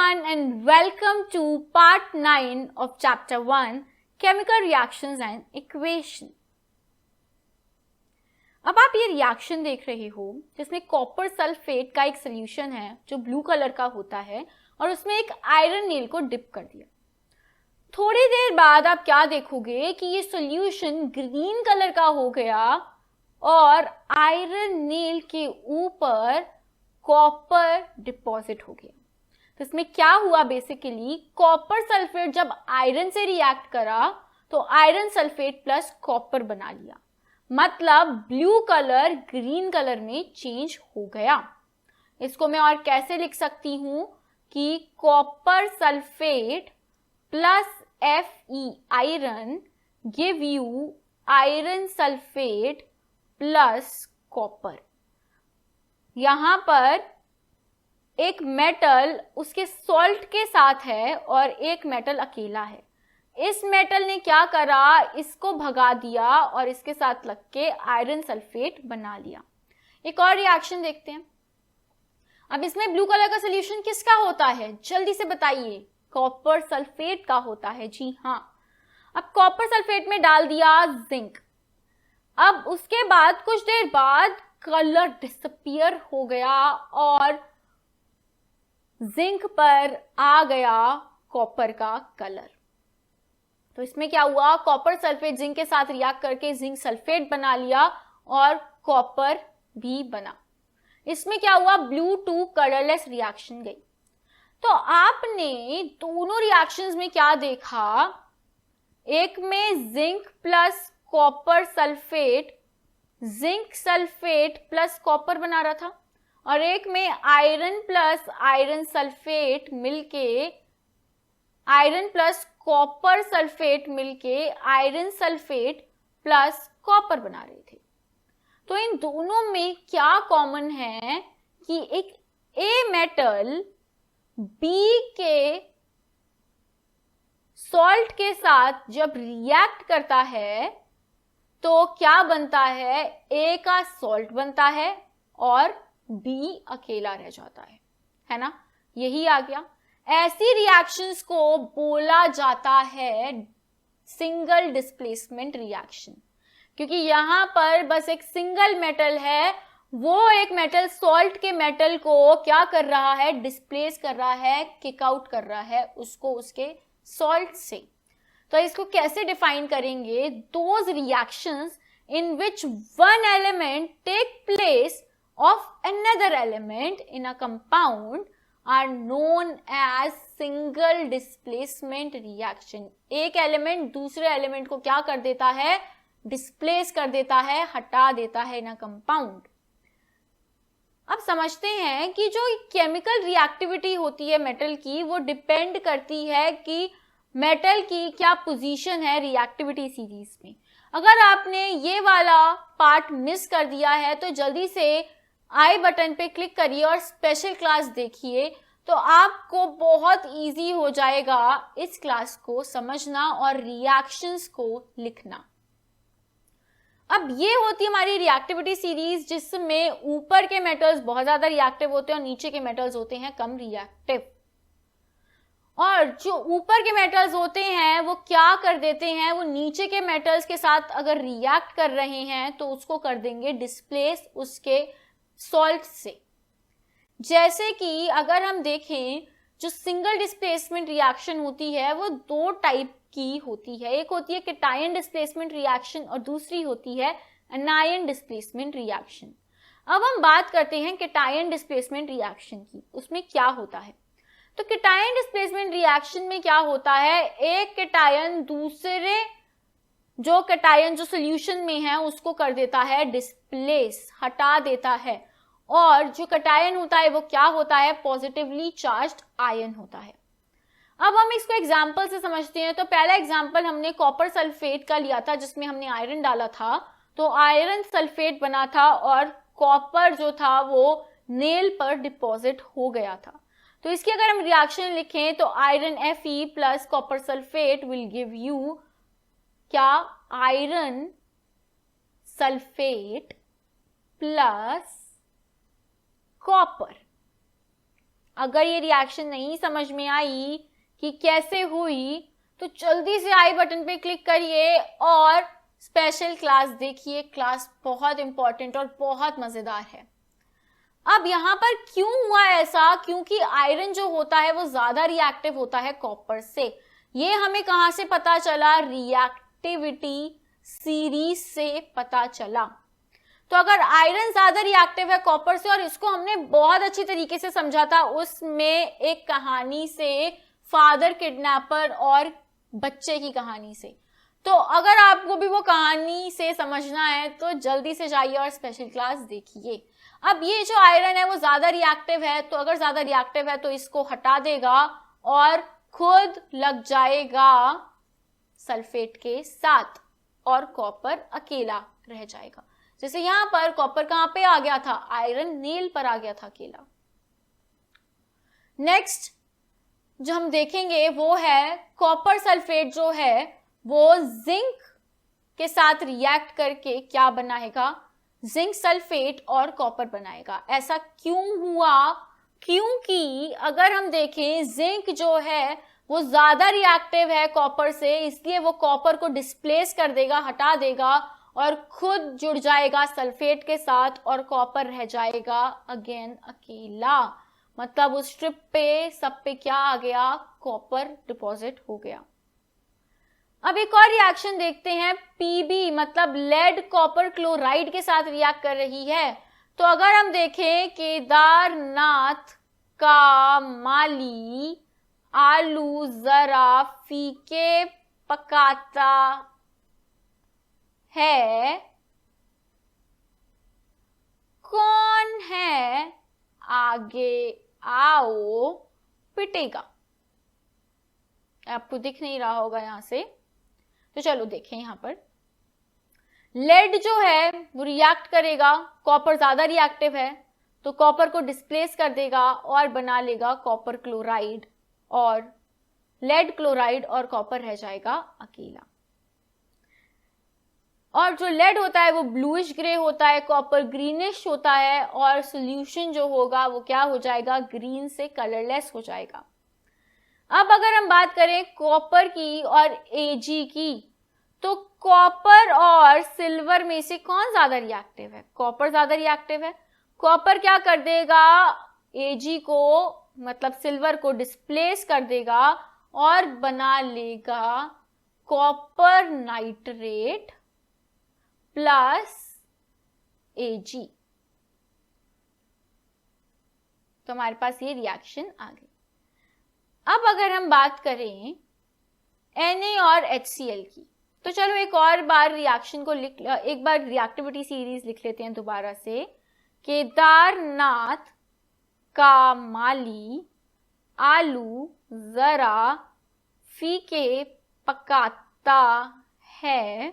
everyone and welcome to part 9 of chapter 1 chemical reactions and equation। अब आप ये reaction देख रहे हो जिसमें कॉपर सल्फेट का एक सोल्यूशन है जो ब्लू कलर का होता है और उसमें एक आयरन नेल को डिप कर दिया। थोड़ी देर बाद आप क्या देखोगे कि ये सोल्यूशन ग्रीन कलर का हो गया और आयरन नेल के ऊपर कॉपर डिपॉजिट हो गया। तो इसमें क्या हुआ, बेसिकली कॉपर सल्फेट जब आयरन से रिएक्ट करा तो आयरन सल्फेट प्लस कॉपर बना लिया, मतलब ब्लू कलर ग्रीन कलर में चेंज हो गया। इसको मैं और कैसे लिख सकती हूं कि copper sulphate plus Fe iron give you iron sulphate plus copper. यहां पर एक मेटल उसके सॉल्ट के साथ है और एक मेटल अकेला है। इस मेटल ने क्या करा, इसको भगा दिया और इसके साथ लग के आयरन सल्फेट बना लिया। एक और रिएक्शन देखते हैं। अब इसमें ब्लू कलर का सोल्यूशन किसका होता है, जल्दी से बताइए। कॉपर सल्फेट का होता है, जी हाँ। अब कॉपर सल्फेट में डाल दिया जिंक। अब उसके बाद कुछ देर बाद कलर डिसअपियर हो गया और जिंक पर आ गया कॉपर का कलर। तो इसमें क्या हुआ, कॉपर सल्फेट जिंक के साथ रिएक्ट करके जिंक सल्फेट बना लिया और कॉपर भी बना। इसमें क्या हुआ, ब्लू टू कलरलेस रिएक्शन गई। तो आपने दोनों रिएक्शंस में क्या देखा, एक में zinc plus copper sulphate zinc sulphate plus copper बना रहा था और एक में आयरन प्लस आयरन सल्फेट मिलके आयरन प्लस कॉपर सल्फेट मिलके आयरन सल्फेट प्लस कॉपर बना रहे थे। तो इन दोनों में क्या कॉमन है कि एक ए मेटल बी के सॉल्ट के साथ जब रिएक्ट करता है तो क्या बनता है, ए का सॉल्ट बनता है और बी अकेला रह जाता है ना। यही आ गया। ऐसी रिएक्शंस को बोला जाता है सिंगल डिस्प्लेसमेंट रिएक्शन, क्योंकि यहां पर बस एक सिंगल मेटल है, वो एक मेटल सॉल्ट के मेटल को क्या कर रहा है, डिस्प्लेस कर रहा है, किक आउट कर रहा है उसको उसके सॉल्ट से। तो इसको कैसे डिफाइन करेंगे, those reactions in which one element take place of another element in a compound are known as single displacement reaction। एक एलिमेंट दूसरे एलिमेंट को क्या कर देता है, डिस्प्लेस कर देता है, हटा देता है इन अ कंपाउंड। अब समझते हैं कि जो केमिकल रिएक्टिविटी होती है मेटल की, वो डिपेंड करती है कि मेटल की क्या पोजीशन है रिएक्टिविटी सीरीज में। अगर आपने ये वाला पार्ट मिस कर दिया है तो जल्दी से आई बटन पे क्लिक करिए और स्पेशल क्लास देखिए, तो आपको बहुत इजी हो जाएगा इस क्लास को समझना और रिएक्शंस को लिखना। अब ये होती है हमारी रिएक्टिविटी सीरीज, जिसमें ऊपर के मेटल्स बहुत ज्यादा रिएक्टिव होते हैं और नीचे के मेटल्स होते हैं कम रिएक्टिव। और जो ऊपर के मेटल्स होते हैं वो क्या कर देते हैं, वो नीचे के मेटल्स के साथ अगर रिएक्ट कर रहे हैं तो उसको कर देंगे डिस्प्लेस उसके सॉल्ट से। जैसे कि अगर हम देखें, जो सिंगल डिस्प्लेसमेंट रिएक्शन होती है वो दो टाइप की होती है। एक होती है कैटायन डिस्प्लेसमेंट रिएक्शन और दूसरी होती है एनायन डिस्प्लेसमेंट रिएक्शन। अब हम बात करते हैं कैटायन डिस्प्लेसमेंट रिएक्शन की। उसमें क्या होता है, तो कैटायन डिस्प्लेसमेंट रिएक्शन में क्या होता है, एक कैटायन दूसरे जो कैटायन जो सोल्यूशन में है उसको कर देता है डिस्प्लेस, हटा देता है, और जो कैटायन होता है वो क्या होता है, पॉजिटिवली चार्ज्ड आयन होता है। अब हम इसको एग्जांपल से समझते हैं। तो पहला एग्जांपल हमने कॉपर सल्फेट का लिया था जिसमें हमने आयरन डाला था, तो आयरन सल्फेट बना था और कॉपर जो था वो नेल पर डिपॉजिट हो गया था। तो इसकी अगर हम रिएक्शन लिखें तो iron Fe plus copper sulphate will give you क्या, आयरन सल्फेट प्लस कॉपर। अगर ये रिएक्शन नहीं समझ में आई कि कैसे हुई तो जल्दी से आई बटन पे क्लिक करिए और स्पेशल क्लास देखिए। क्लास बहुत इंपॉर्टेंट और बहुत मजेदार है। अब यहाँ पर क्यों हुआ ऐसा? क्योंकि आयरन जो होता है वो ज्यादा रिएक्टिव होता है कॉपर से। ये हमें कहां से पता चला? रिएक्टिविटी सीरीज से पता चला। तो अगर आयरन ज्यादा रिएक्टिव है कॉपर से, और इसको हमने बहुत अच्छी तरीके से समझा था उसमें एक कहानी से, फादर किडनैपर और बच्चे की कहानी से। तो अगर आपको भी वो कहानी से समझना है तो जल्दी से जाइए और स्पेशल क्लास देखिए। अब ये जो आयरन है वो ज्यादा रिएक्टिव है, तो अगर ज्यादा रिएक्टिव है तो इसको हटा देगा और खुद लग जाएगा सल्फेट के साथ और कॉपर अकेला रह जाएगा। जैसे यहां पर कॉपर कहां पे आ गया था? आयरन नेल पर आ गया था अकेला। नेक्स्ट जो हम देखेंगे वो है कॉपर सल्फेट जो है वो जिंक के साथ रिएक्ट करके क्या बनाएगा? जिंक सल्फेट और कॉपर बनाएगा। ऐसा क्यों हुआ? क्योंकि अगर हम देखें जिंक जो है वो ज्यादा रिएक्टिव है कॉपर से, इसलिए वो कॉपर को डिस्प्लेस कर देगा, हटा देगा और खुद जुड़ जाएगा सल्फेट के साथ और कॉपर रह जाएगा अगेन अकेला। मतलब उस स्ट्रिप पे सब पे क्या आ गया? कॉपर डिपॉजिट हो गया। अब एक और रिएक्शन देखते हैं, पीबी मतलब लेड कॉपर क्लोराइड के साथ रिएक्ट कर रही है। तो अगर हम देखें केदारनाथ का माली आलू जरा फीके पकाता है, कौन है आगे आओ पिटेगा। आपको दिख नहीं रहा होगा यहां से, तो चलो देखें। यहां पर लेड जो है वो रिएक्ट करेगा, कॉपर ज्यादा रिएक्टिव है तो कॉपर को डिस्प्लेस कर देगा और बना लेगा कॉपर क्लोराइड, और लेड क्लोराइड और कॉपर रह जाएगा अकेला। और जो लेड होता है वो ब्लूइश ग्रे होता है, कॉपर ग्रीनिश होता है, और सॉल्यूशन जो होगा वो क्या हो जाएगा? ग्रीन से कलरलेस हो जाएगा। अब अगर हम बात करें कॉपर की और एजी की, तो कॉपर और सिल्वर में से कौन ज्यादा रिएक्टिव है? कॉपर ज्यादा रिएक्टिव है। कॉपर क्या कर देगा? एजी को मतलब सिल्वर को डिस्प्लेस कर देगा और बना लेगा कॉपर नाइट्रेट प्लस एजी। तो हमारे पास ये रिएक्शन आ गई। अब अगर हम बात करें Na और HCl की, तो चलो एक और बार रिएक्शन को एक बार रिएक्टिविटी सीरीज लिख लेते हैं दोबारा से। केदारनाथ का माली आलू जरा फीके पकाता है,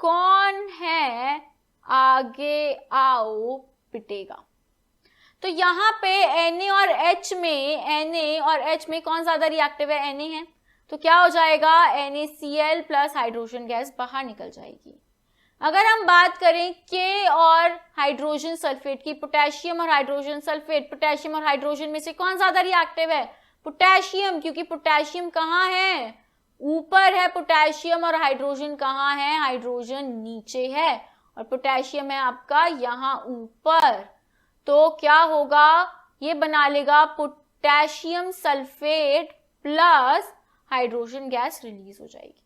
कौन है आगे आओ पिटेगा। तो यहाँ पे Na और H में कौन ज्यादा रिएक्टिव है? Na है। तो क्या हो जाएगा? NaCl प्लस हाइड्रोजन गैस बाहर निकल जाएगी। अगर हम बात करें K और हाइड्रोजन सल्फेट की, पोटेशियम और हाइड्रोजन सल्फेट, पोटेशियम और हाइड्रोजन में से कौन ज्यादा रिएक्टिव है? पोटेशियम, क्योंकि पोटेशियम कहाँ है? ऊपर है पोटेशियम, और हाइड्रोजन कहाँ है? हाइड्रोजन नीचे है, और पोटेशियम है आपका यहाँ ऊपर। तो क्या होगा? ये बना लेगा potassium sulphate plus hydrogen gas release हो जाएगी।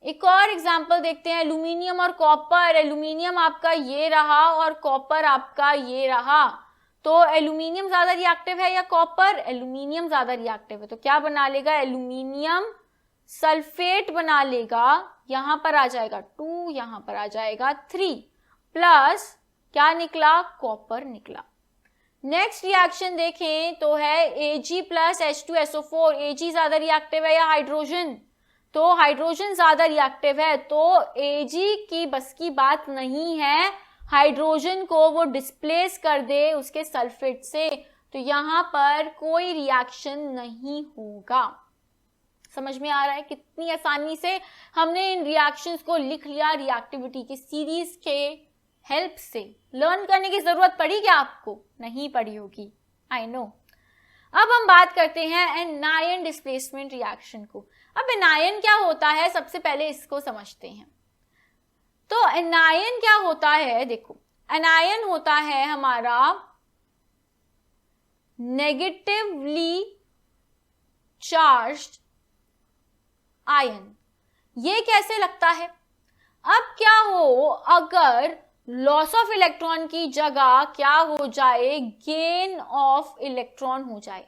एक और एग्जांपल देखते हैं, एल्यूमिनियम और कॉपर। एल्यूमिनियम आपका ये रहा और कॉपर आपका ये रहा। तो एल्यूमिनियम ज्यादा रिएक्टिव है या कॉपर? एल्यूमिनियम ज्यादा रिएक्टिव है। तो क्या बना लेगा? एल्यूमिनियम सल्फेट बना लेगा। यहां पर आ जाएगा 2, यहां पर आ जाएगा 3, प्लस क्या निकला? कॉपर निकला। नेक्स्ट रिएक्शन देखें तो है Ag प्लस H2SO4। Ag ज्यादा रिएक्टिव है या हाइड्रोजन? तो हाइड्रोजन ज्यादा रिएक्टिव है, तो Ag की बस की बात नहीं है हाइड्रोजन को वो डिस्प्लेस कर दे उसके सल्फेट से, तो यहां पर कोई रिएक्शन नहीं होगा। समझ में आ रहा है कितनी आसानी से हमने इन रिएक्शंस को लिख लिया रिएक्टिविटी की सीरीज के हेल्प से। लर्न करने की जरूरत पड़ी क्या आपको? नहीं पड़ी होगी, आई नो। बात करते हैं एनायन डिस्प्लेसमेंट रिएक्शन को। अब एनायन क्या होता है, सबसे पहले इसको समझते हैं। तो एनायन क्या होता है, देखो एनायन होता है हमारा नेगेटिवली चार्ज्ड आयन। ये कैसे लगता है, अब क्या हो अगर लॉस ऑफ इलेक्ट्रॉन की जगह क्या हो जाए, गेन ऑफ इलेक्ट्रॉन हो जाए।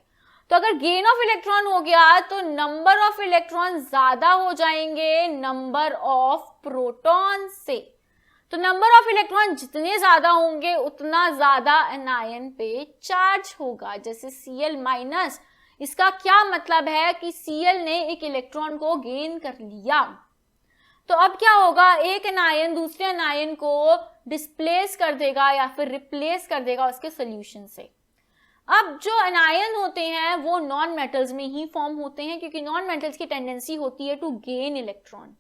तो अगर गेन ऑफ इलेक्ट्रॉन हो गया तो नंबर ऑफ इलेक्ट्रॉन ज्यादा हो जाएंगे नंबर ऑफ प्रोटॉन से। तो नंबर ऑफ इलेक्ट्रॉन जितने ज्यादा होंगे उतना ज्यादा एनायन पे चार्ज होगा। जैसे Cl माइनस, इसका क्या मतलब है कि Cl ने एक इलेक्ट्रॉन को गेन कर लिया। तो अब क्या होगा, एक एनायन दूसरे एनायन को डिस्प्लेस कर देगा या फिर रिप्लेस कर देगा उसके सोल्यूशन से। अब जो एनायन होते हैं वो नॉन मेटल्स में ही फॉर्म होते हैं, क्योंकि नॉन मेटल्स की टेंडेंसी होती है टू गेन इलेक्ट्रॉन।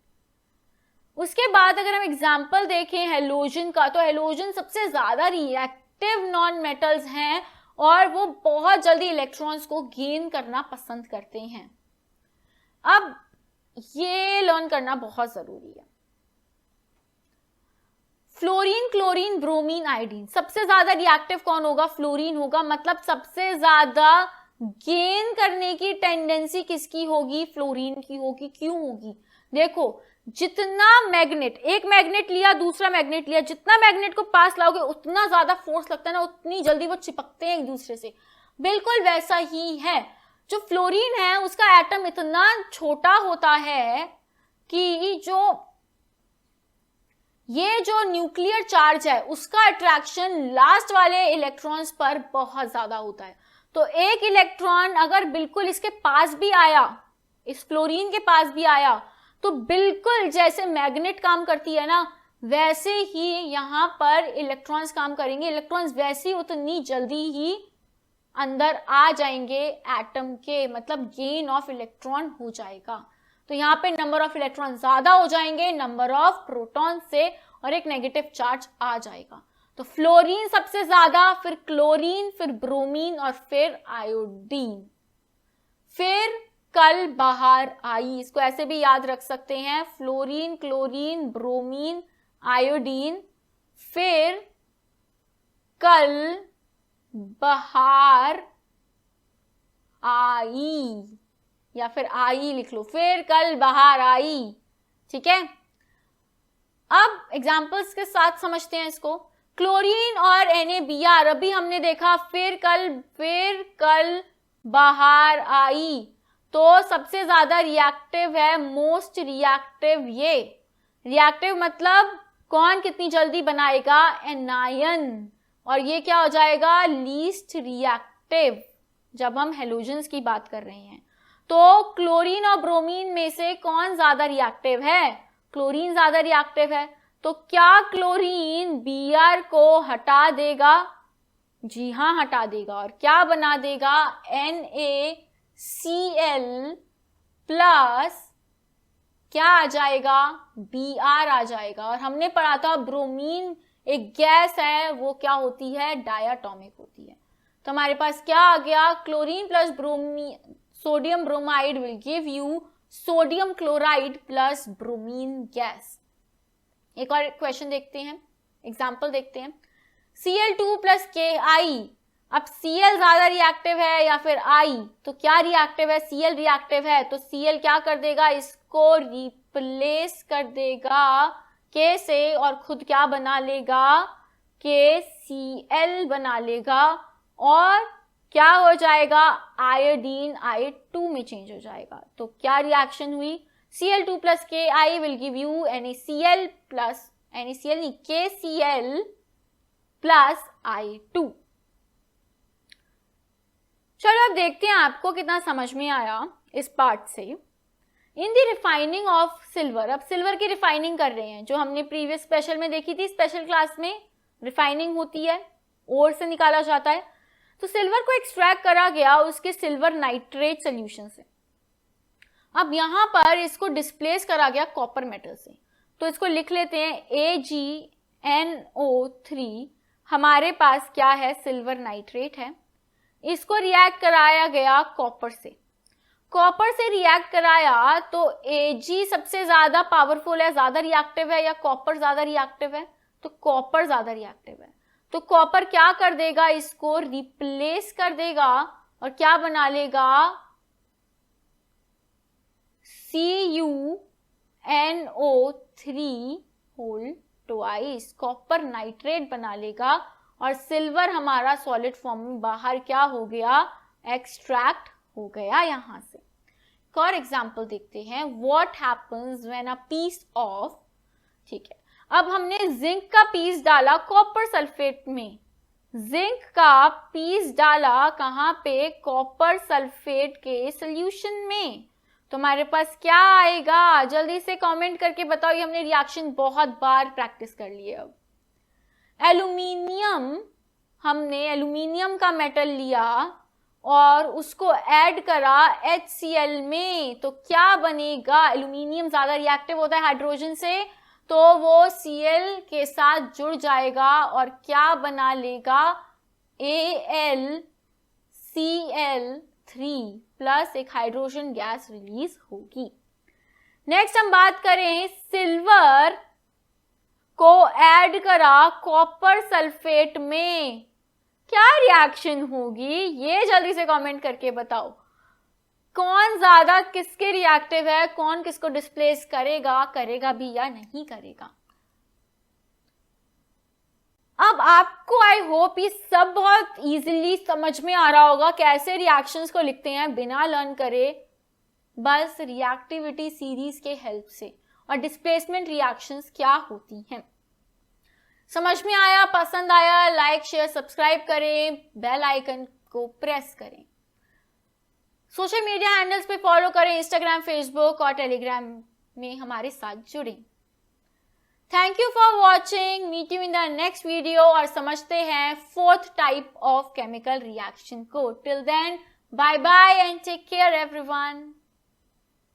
उसके बाद अगर हम एग्जांपल देखें हेलोजन का, तो हेलोजन सबसे ज्यादा रिएक्टिव नॉन मेटल्स हैं और वो बहुत जल्दी इलेक्ट्रॉन्स को गेन करना पसंद करते हैं। अब ये लर्न करना बहुत जरूरी है। फ्लोरीन, क्लोरीन, ब्रोमीन, आयोडीन, सबसे ज्यादा रिएक्टिव कौन होगा, फ्लोरीन होगा। मतलब सबसे ज्यादा गेन करने की टेंडेंसी किसकी होगी, फ्लोरीन की होगी। क्यों होगी, देखो जितना मैग्नेट, एक मैग्नेट लिया दूसरा मैग्नेट लिया, जितना मैग्नेट को पास लाओगे उतना ज्यादा फोर्स लगता है ना, उतनी जल्दी वो चिपकते हैं एक दूसरे से। बिल्कुल वैसा ही है, जो फ्लोरीन है उसका एटम इतना छोटा होता है कि ये जो न्यूक्लियर चार्ज है उसका अट्रैक्शन लास्ट वाले इलेक्ट्रॉन्स पर बहुत ज्यादा होता है। तो एक इलेक्ट्रॉन अगर बिल्कुल इसके पास भी आया, इस फ्लोरीन के पास भी आया, तो बिल्कुल जैसे मैग्नेट काम करती है ना, वैसे ही यहां पर इलेक्ट्रॉन्स काम करेंगे। इलेक्ट्रॉन्स वैसे ही उतनी जल्दी ही अंदर आ जाएंगे एटम के, मतलब गेन ऑफ इलेक्ट्रॉन हो जाएगा। तो यहाँ पे नंबर ऑफ इलेक्ट्रॉन ज्यादा हो जाएंगे नंबर ऑफ प्रोटॉन से और एक नेगेटिव चार्ज आ जाएगा। तो फ्लोरीन सबसे ज्यादा, फिर क्लोरीन, फिर ब्रोमीन और फिर आयोडीन। फिर कल बाहर आई, इसको ऐसे भी याद रख सकते हैं, फ्लोरीन, क्लोरीन, ब्रोमीन, आयोडीन, फिर कल बाहर आई, या फिर आई लिख लो, फिर कल बाहर आई। ठीक है, अब एग्जाम्पल्स के साथ समझते हैं इसको। क्लोरीन और NaBr, अभी हमने देखा फिर कल बाहर आई, तो सबसे ज्यादा रिएक्टिव है, मोस्ट रिएक्टिव। ये रिएक्टिव मतलब कौन कितनी जल्दी बनाएगा, एनायन। और ये क्या हो जाएगा, लीस्ट रिएक्टिव, जब हम हेलोजन्स की बात कर रहे हैं। तो क्लोरीन और ब्रोमीन में से कौन ज्यादा रिएक्टिव है, क्लोरीन ज्यादा रिएक्टिव है। तो क्या क्लोरीन Br को हटा देगा, जी हाँ हटा देगा, और क्या बना देगा, NaCl प्लस क्या आ जाएगा, Br आ जाएगा। और हमने पढ़ा था ब्रोमीन एक गैस है, वो क्या होती है, डायटोमिक होती है। तो हमारे पास क्या आ गया, chlorine plus bromine, sodium bromide will give you sodium chloride plus bromine gas. एक और क्वेश्चन देखते हैं, एग्जाम्पल देखते हैं। Cl2 प्लस Ki, अब Cl ज्यादा रिएक्टिव है या फिर I, तो क्या रिएक्टिव है, Cl रिएक्टिव है, तो Cl क्या कर देगा, इसको रिप्लेस कर देगा K से और खुद क्या बना लेगा, KCl बना लेगा, और क्या हो जाएगा, आयोडीन I2 में चेंज हो जाएगा। तो क्या रिएक्शन हुई, Cl2 plus Ki will give you NaCl plus, NaCl नहीं, KCl प्लस I2। चलो अब देखते हैं आपको कितना समझ में आया इस पार्ट से। In the refining of silver, अब सिल्वर की रिफाइनिंग कर रहे हैं, जो हमने प्रीवियस स्पेशल में देखी थी, स्पेशल क्लास में रिफाइनिंग होती है, ओर से निकाला जाता है। तो सिल्वर को एक्सट्रैक्ट करा गया उसके सिल्वर नाइट्रेट सोल्यूशन से। अब यहां पर इसको डिस्प्लेस करा गया कॉपर मेटल से, तो इसको लिख लेते हैं AgNO3। हमारे पास क्या है, सिल्वर नाइट्रेट है। इसको रिएक्ट कराया गया कॉपर से, कॉपर से रिएक्ट कराया तो Ag सबसे ज्यादा पावरफुल है, ज्यादा रिएक्टिव है, या कॉपर ज्यादा रिएक्टिव है? तो कॉपर ज्यादा रिएक्टिव है। तो कॉपर क्या कर देगा, इसको रिप्लेस कर देगा और क्या बना लेगा, CuNO3 whole twice, copper nitrate बना लेगा और सिल्वर हमारा सॉलिड फॉर्म में बाहर क्या हो गया, एक्सट्रैक्ट हो गया यहां से। एक और एग्जाम्पल देखते हैं, what happens when a piece of, ठीक है, अब हमने जिंक का पीस डाला कॉपर सल्फेट में, जिंक का पीस डाला कहां पे, कॉपर सल्फेट के सॉल्यूशन में, तो हमारे पास क्या आएगा, जल्दी से कमेंट करके बताओ। ये हमने रिएक्शन बहुत बार प्रैक्टिस कर ली है। अब एल्यूमिनियम, हमने एल्यूमिनियम का मेटल लिया और उसको ऐड करा HCl में, तो क्या बनेगा, एल्यूमिनियम ज्यादा रिएक्टिव होता है हाइड्रोजन से, तो वो Cl के साथ जुड़ जाएगा और क्या बना लेगा, AlCl3 प्लस एक हाइड्रोजन गैस रिलीज होगी। नेक्स्ट हम बात करें, सिल्वर को ऐड करा कॉपर सल्फेट में, क्या रिएक्शन होगी, ये जल्दी से कमेंट करके बताओ। कौन ज्यादा किसके रिएक्टिव है, कौन किसको डिस्प्लेस करेगा, करेगा भी या नहीं करेगा। अब आपको आई होप ये सब बहुत इजीली समझ में आ रहा होगा, कैसे रिएक्शंस को लिखते हैं बिना लर्न करे, बस रिएक्टिविटी सीरीज के हेल्प से, और डिस्प्लेसमेंट रिएक्शंस क्या होती हैं। समझ में आया, पसंद आया, लाइक शेयर सब्सक्राइब करें, बेल आइकन को प्रेस करें, सोशल मीडिया हैंडल्स पे फॉलो करें, इंस्टाग्राम, फेसबुक और टेलीग्राम में हमारे साथ जुड़ें। Thank you for watching, meet you in the next video, और समझते हैं fourth type of chemical reaction को। Till then, bye bye and take care everyone.